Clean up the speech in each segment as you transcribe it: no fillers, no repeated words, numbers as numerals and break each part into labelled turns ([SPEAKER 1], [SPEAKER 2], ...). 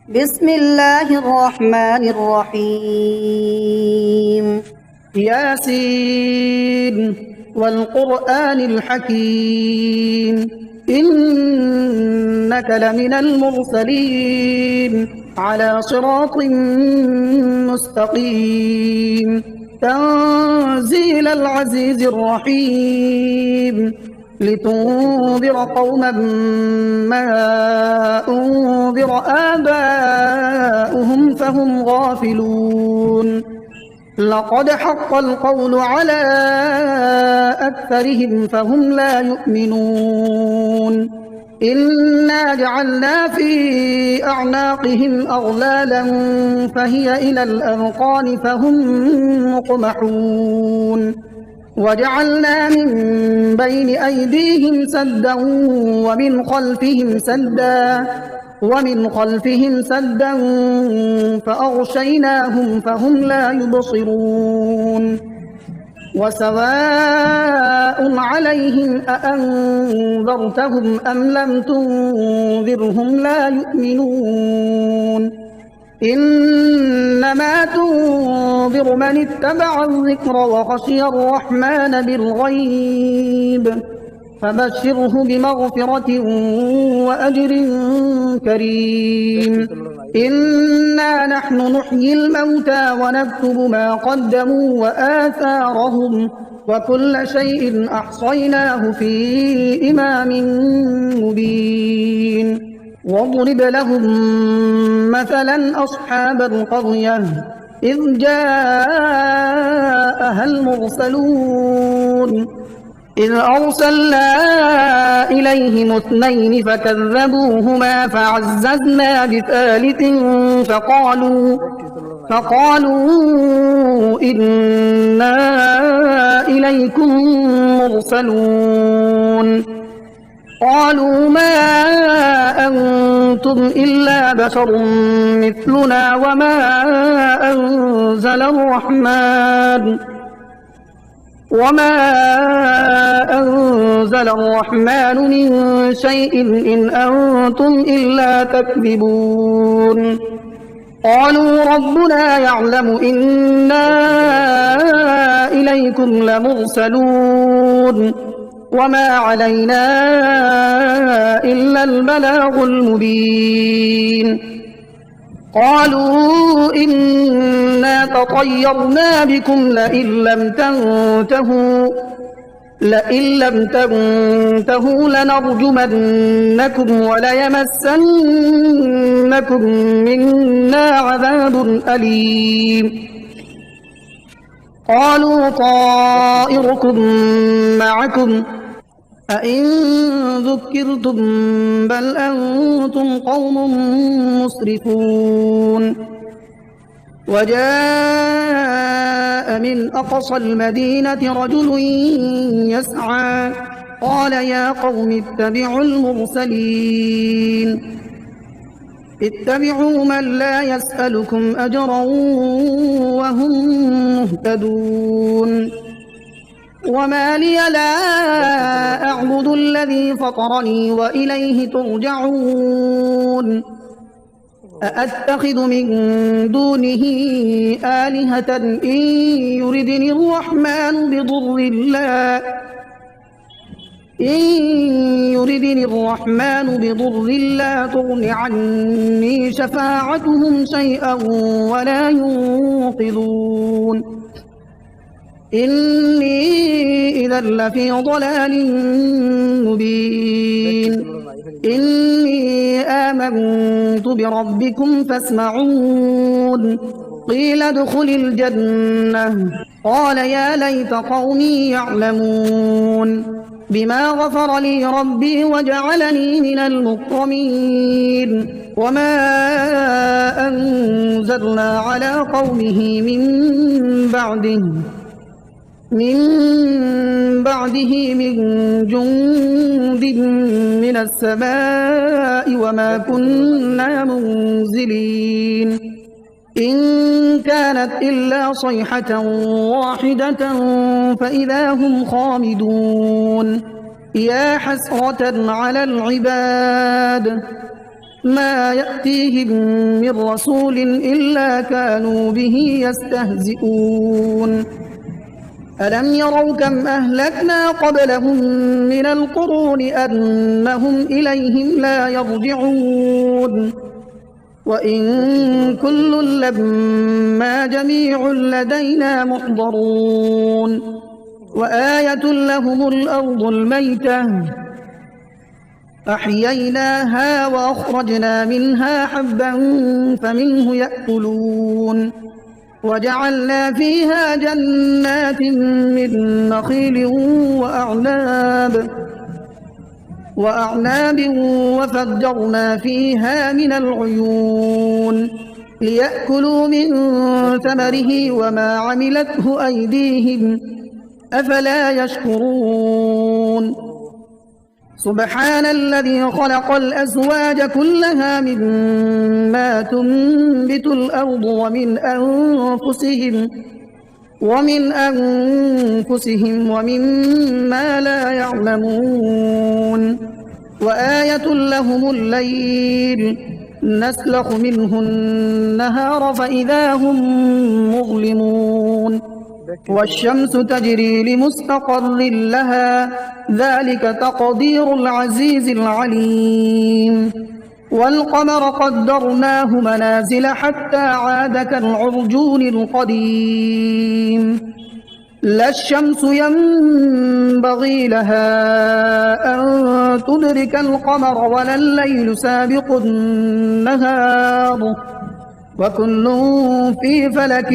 [SPEAKER 1] بسم الله الرحمن الرحيم.
[SPEAKER 2] ياسين والقرآن الحكيم إنك لمن المرسلين على صراط مستقيم تنزيل العزيز الرحيم لتنذر قوما ما أنذر آباؤهم فهم غافلون لقد حق القول على أكثرهم فهم لا يؤمنون إنا جعلنا في أعناقهم أغلالا فهي إلى الأذقان فهم مقمحون وجعلنا من بين أيديهم سدا ومن خلفهم سدا فأغشيناهم فهم لا يبصرون وسواء عليهم أأنذرتهم أم لم تنذرهم لا يؤمنون إنما تنذر من اتبع الذكر وخشي الرحمن بالغيب فبشره بمغفرة وأجر كريم إنا نحن نحيي الموتى ونكتب ما قدموا وآثارهم وكل شيء أحصيناه في إمام مبين واضرب لهم مثلا أصحاب القرية إذ جاءها المرسلون إذ أرسلنا إليهم اثنين فكذبوهما فعززنا بثالث فقالوا إنا إليكم مرسلون قالوا ما أنتم إلا بشر مثلنا وما أنزل الرحمن من شيء إن أنتم إلا تكذبون قالوا ربنا يعلم إنا إليكم لمرسلون وما علينا إلا البلاغ المبين قالوا إنا تطيرنا بكم لئن لم تنتهوا لنرجمنكم وليمسنكم منا عذاب أليم قالوا طائركم معكم أئن ذكرتم بل أنتم قوم مسرفون وجاء من أقصى المدينة رجل يسعى قال يا قوم اتبعوا المرسلين اتبعوا من لا يسألكم أجرا وهم مهتدون وما لي لا أعبد الذي فطرني وإليه ترجعون أأتخذ من دونه آلهة إن يردني الرحمن بضر لا تغن عني شفاعتهم شيئا ولا ينقذون إني إذا لفي ضلال مبين إني آمنت بربكم فاسمعون قيل ادخل الجنة قال يا ليت قومي يعلمون بما غفر لي ربي وجعلني من المكرمين وما أنزلنا على قومه من بعده من جند من السماء وما كنا منزلين إن كانت إلا صيحة واحدة فإذا هم خامدون يا حسرة على العباد ما يأتيهم من رسول إلا كانوا به يستهزئون ألم يروا كم أهلكنا قبلهم من القرون أنهم إليهم لا يرجعون وإن كل لما جميع لدينا محضرون وآية لهم الأرض الميتة أحييناها وأخرجنا منها حبا فمنه يأكلون وجعلنا فيها جنات من نخيل وأعناب وفجرنا فيها من العيون ليأكلوا من ثمره وما عملته أيديهم أفلا يشكرون سبحان الذي خلق الأزواج كلها مما تنبت الأرض ومن أنفسهم ومما لا يعلمون وآية لهم الليل نسلخ منه النهار فإذا هم مظلمون والشمس تجري لمستقر لها ذلك تقدير العزيز العليم والقمر قدرناه منازل حتى عاد كالعرجون القديم لا الشمس ينبغي لها أن تدرك القمر ولا الليل سابق النهار وكل في فلك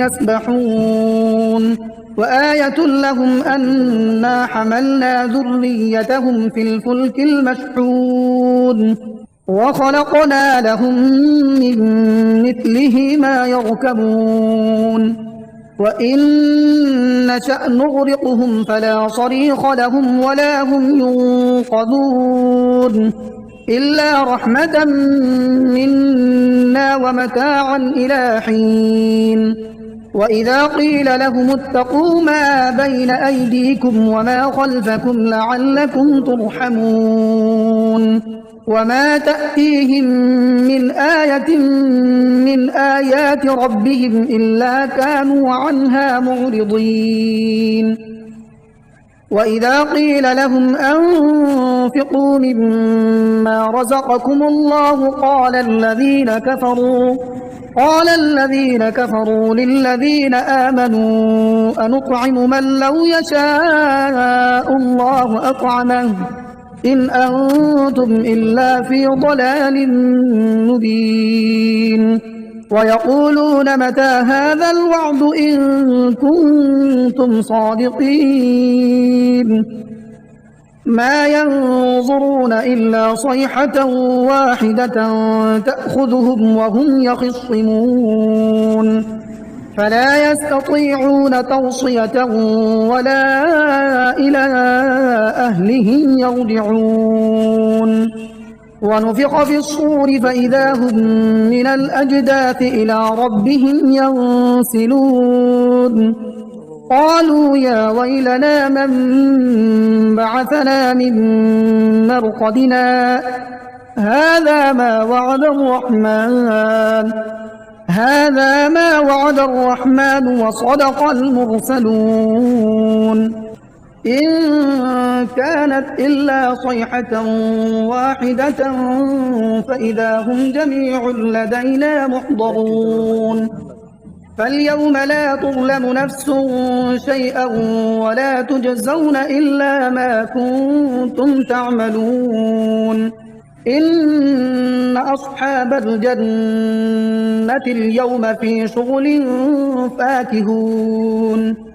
[SPEAKER 2] يسبحون وآية لهم أنا حملنا ذريتهم في الفلك المشحون وخلقنا لهم من مثله ما يركبون وإن نشأ نغرقهم فلا صريخ لهم ولا هم ينقذون إلا رحمة منا ومتاعا إلى حين وإذا قيل لهم اتقوا ما بين أيديكم وما خلفكم لعلكم ترحمون وما تأتيهم من آية من آيات ربهم إلا كانوا عنها معرضين وإذا قيل لهم أنفقوا مما رزقكم الله قال الذين كفروا للذين آمنوا أنطعم من لو يشاء الله أطعمه إن أنتم إلا في ضلال مبين ويقولون متى هذا الوعد إن كنتم صادقين ما ينظرون إلا صيحة واحدة تأخذهم وهم يخصمون فلا يستطيعون توصية ولا إلى أهلهم يرجعون ونفخ في الصور فإذا هم من الأجداث إلى ربهم ينسلون قالوا يا ويلنا من بعثنا من مرقدنا هذا ما وعد الرحمن وصدق المرسلون إن كانت إلا صيحة واحدة فإذا هم جميع لدينا محضرون فاليوم لا تظلم نفس شيئا ولا تجزون إلا ما كنتم تعملون إن أصحاب الجنة اليوم في شغل فاكهون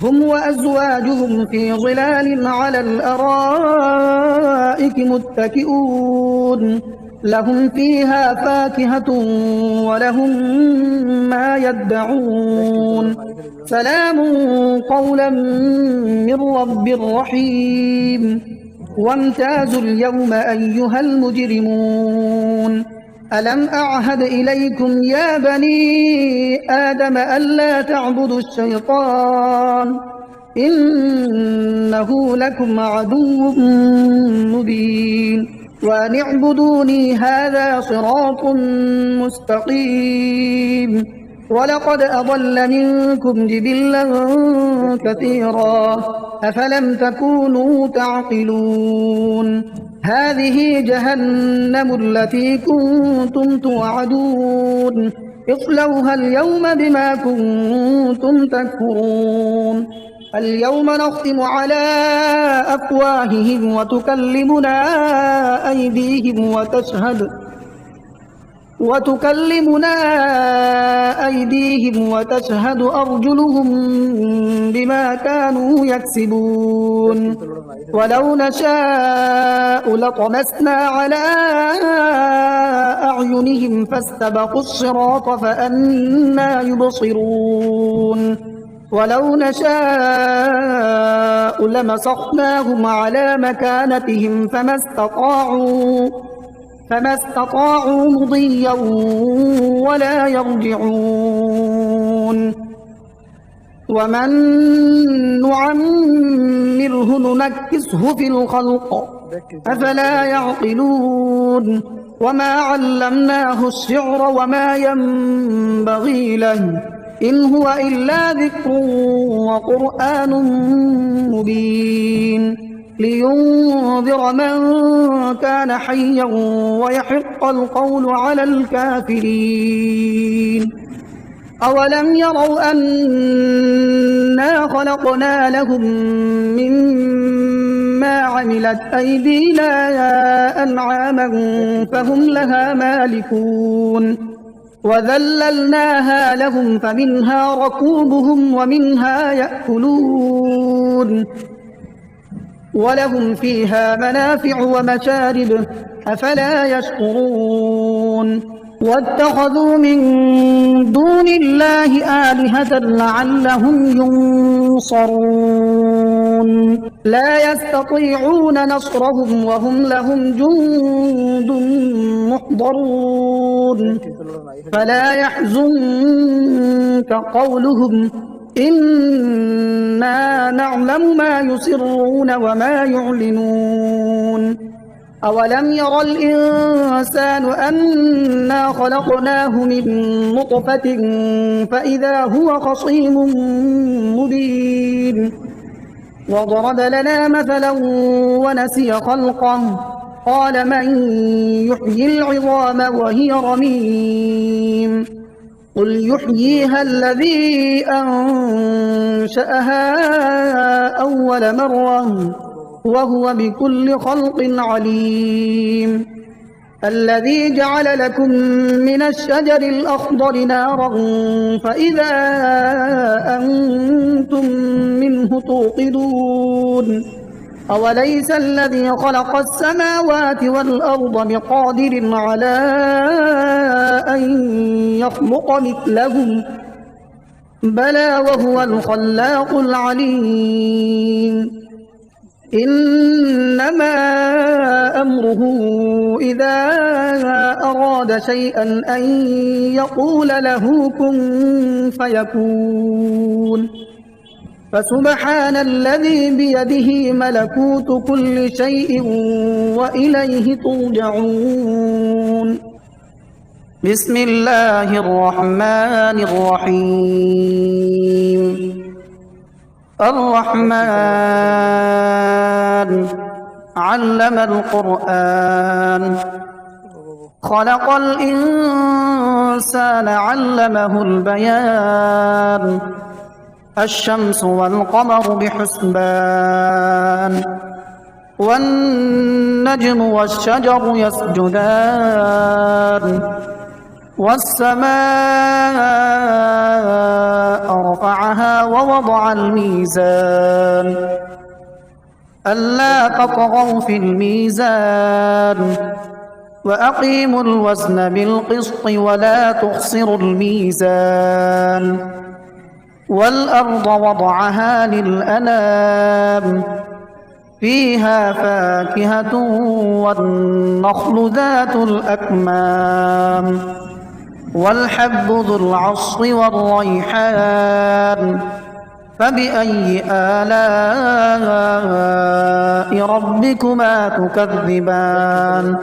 [SPEAKER 2] هم وأزواجهم في ظلال على الأرائك متكئون لهم فيها فاكهة ولهم ما يدعون سلام قولا من رب رحيم وامتازوا اليوم أيها المجرمون ألم أعهد إليكم يا بني آدم ألا تعبدوا الشيطان إنه لكم عدو مبين وأن اعبدوني هذا صراط مستقيم. ولقد أضل منكم جبلا كثيرا أفلم تكونوا تعقلون. هذه جهنم التي كنتم توعدون اصلوها اليوم بما كنتم تكفرون. اليوم نختم على أفواههم وتكلمنا أيديهم وتشهد أرجلهم بما كانوا يكسبون. ولو نشاء لطمسنا على أعينهم فاستبقوا الصراط فأنى يبصرون. ولو نشاء لمسخناهم على مكانتهم فما استطاعوا مضيا ولا يرجعون. ومن نعمره ننكسه في الخلق أفلا يعقلون. وما علمناه الشعر وما ينبغي له إن هو إلا ذكر وقرآن مبين لينذر من كان حيا ويحق القول على الكافرين. أولم يروا أنا خلقنا لهم مما عملت أيدينا أنعاما فهم لها مالكون وذللناها لهم فمنها ركوبهم ومنها يأكلون ولهم فيها منافع ومشارب أفلا يشكرون. واتخذوا من دون الله آلهة لعلهم ينصرون لا يستطيعون نصرهم وهم لهم جند محضرون. فلا يحزنك قولهم إنا نعلم ما يسرون وما يعلنون. أولم ير الإنسان أنا خلقناه من نطفة فإذا هو خصيم مبين. وضرب لنا مثلا ونسي خلقه قال من يحيي العظام وهي رميم قل يحييها الذي أنشأها أول مرة وهو بكل خلق عليم. الذي جعل لكم من الشجر الأخضر نارا فإذا أنتم منه توقدون. أوليس الذي خلق السماوات والأرض بقادر على أن يخلق مثلهم بلى وهو الخلاق العليم. إنما أمره إذا أراد شيئا أن يقول له كن فيكون. فسبحان الذي بيده ملكوت كل شيء وإليه ترجعون. بسم الله الرحمن الرحيم. الرحمن علم القرآن خلق الإنسان علمه البيان. الشمس والقمر بحسبان والنجم والشجر يسجدان والسماء رفعها ووضع الميزان ألا تطغوا في الميزان وأقيموا الوزن بالقسط ولا تخسروا الميزان. والأرض وضعها للأنام فيها فاكهة والنخل ذات الأكمام والحب ذو العصف والريحان فبأي آلاء ربكما تكذبان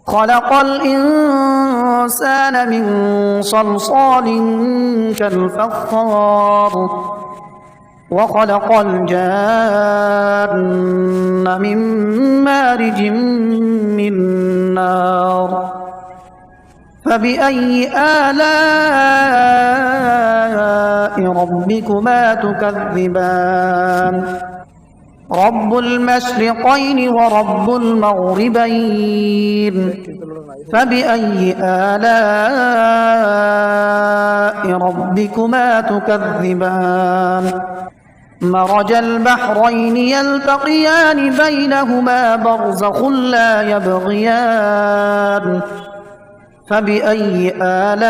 [SPEAKER 2] خلق الإنسان من صلصال كالفخار وخلق الجان من مارج من نار فبأي آلاء ربكما تكذبان رب المشرقين ورب المغربين فبأي آلاء ربكما تكذبان مرج البحرين يلتقيان بينهما برزخ لا يبغيان فبأي آلاء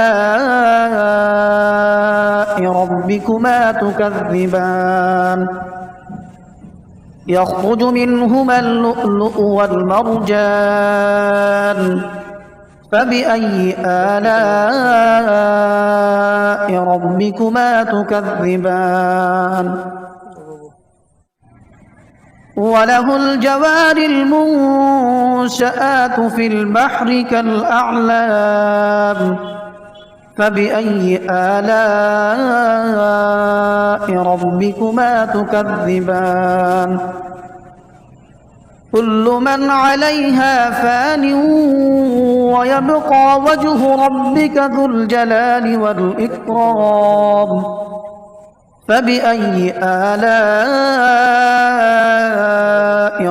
[SPEAKER 2] ربكما تكذبان يخرج منهما اللؤلؤ والمرجان فبأي آلاء ربكما تكذبان وله الجوار المنشآت في البحر كالأعلام فبأي آلاء ربكما تكذبان كل من عليها فان ويبقى وجه ربك ذو الجلال والإكرام فبأي آلاء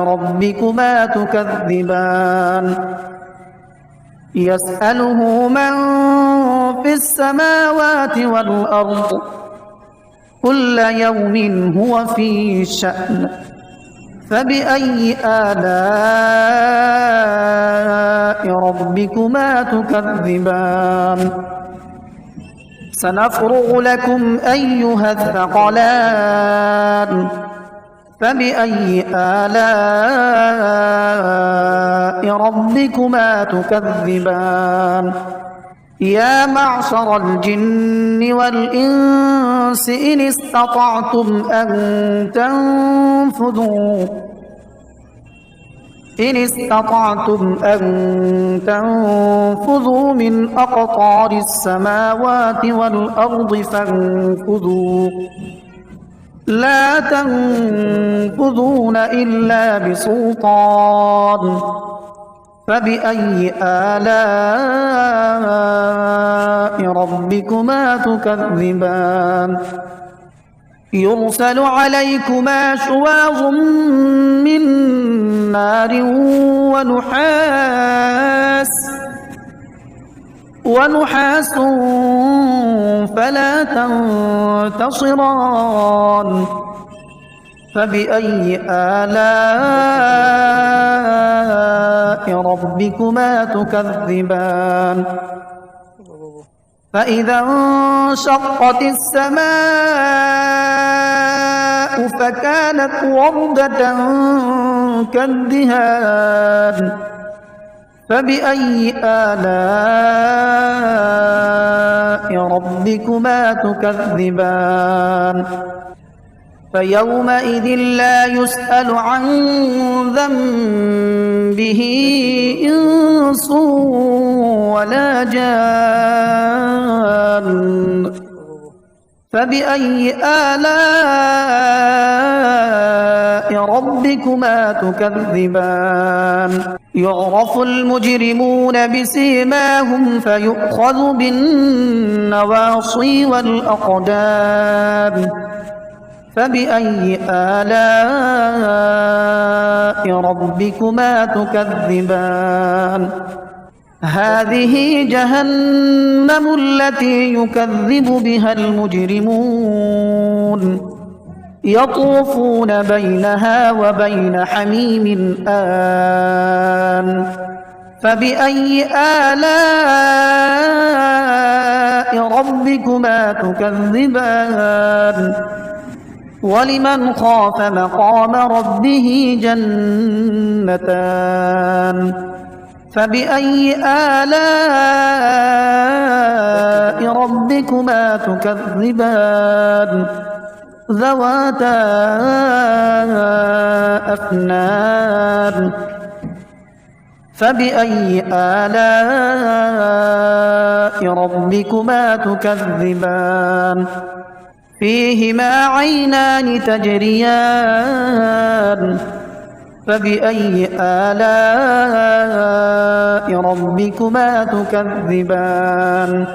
[SPEAKER 2] ربكما تكذبان يسأله من في السماوات والأرض كل يوم هو في شأن فبأي آلاء ربكما تكذبان سنفرغ لكم أيها الثقلان فبأي آلاء ربكما تكذبان يا معشر الجن والإنس إن استطعتم أن تنفذوا من أقطار السماوات والأرض فانفذوا لا تنفذون إلا بسلطان فبأي آلاء ربكما تكذبان يرسل عليكما شواظ من نار ونحاس فلا تنتصران فبأي آلاء ربكما تكذبان فإذا انشقت السماء فكانت وردة كالدهان فبأي آلاء ربكما تكذبان فيومئذ لا يسأل عن ذنبه إنس ولا جان فبأي آلاء ربكما تكذبان يعرف المجرمون بسيماهم فيؤخذ بالنواصي والأقدام فبأي آلاء ربكما تكذبان هذه جهنم التي يكذب بها المجرمون يطوفون بينها وبين حميم آن فبأي آلاء ربكما تكذبان ولمن خاف مقام ربه جنتان فبأي آلاء ربكما تكذبان ذواتا أفنان فبأي آلاء ربكما تكذبان فيهما عينان تجريان فبأي آلاء ربكما تكذبان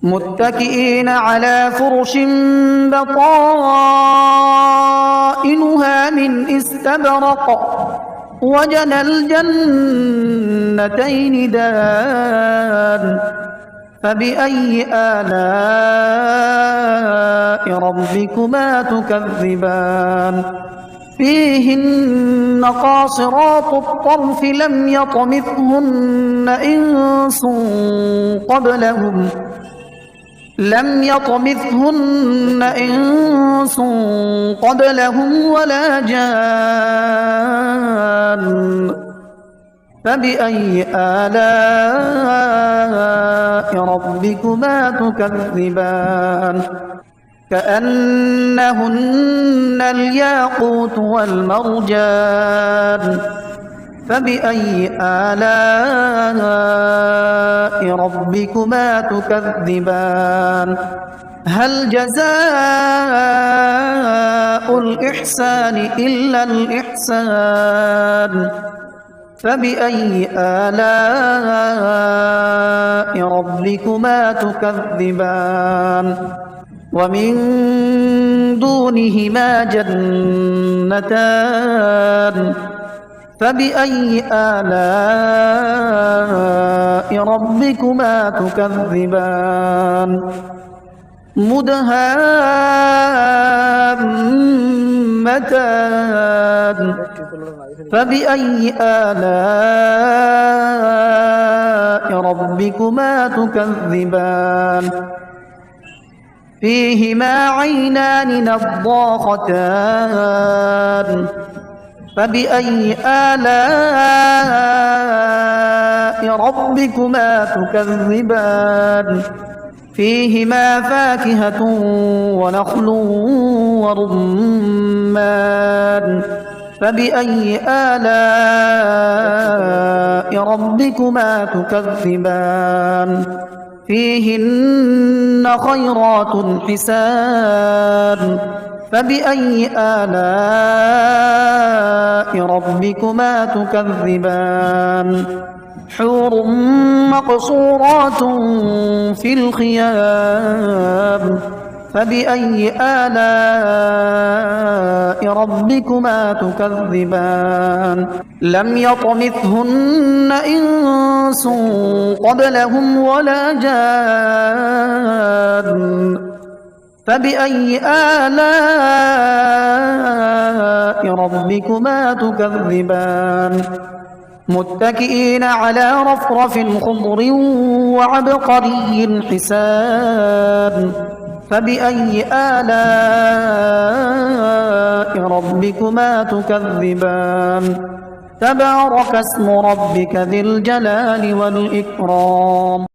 [SPEAKER 2] متكئين على فرش بطائنها من استبرق وجنى الجنتين دان فبأي آلاء ربكما تكذبان فيهن قاصرات الطرف لم يطمثهن إنس قبلهم ولا جان فبأي آلاء ربكما تكذبان كأنهن الياقوت والمرجان فبأي آلاء ربكما تكذبان هل جزاء الإحسان إلا الإحسان فبأي آلاء ربكما تكذبان ومن دونهما جنتان فبأي آلاء ربكما تكذبان مدهامتان فبأي آلاء ربكما تكذبان فيهما عينان نضاختان فبأي آلاء ربكما تكذبان فيهما فاكهة ونخل ورمان فبأي آلاء ربكما تكذبان فيهن خيرات حسان فبأي آلاء ربكما تكذبان حور مقصورات في الخيام فبأي آلاء ربكما تكذبان لم يطمثهن إنس قبلهم ولا جان فبأي آلاء ربكما تكذبان متكئين على رفرف خضر وعبقري حسان فبأي آلاء ربكما تكذبان تبارك اسم ربك ذي الجلال والإكرام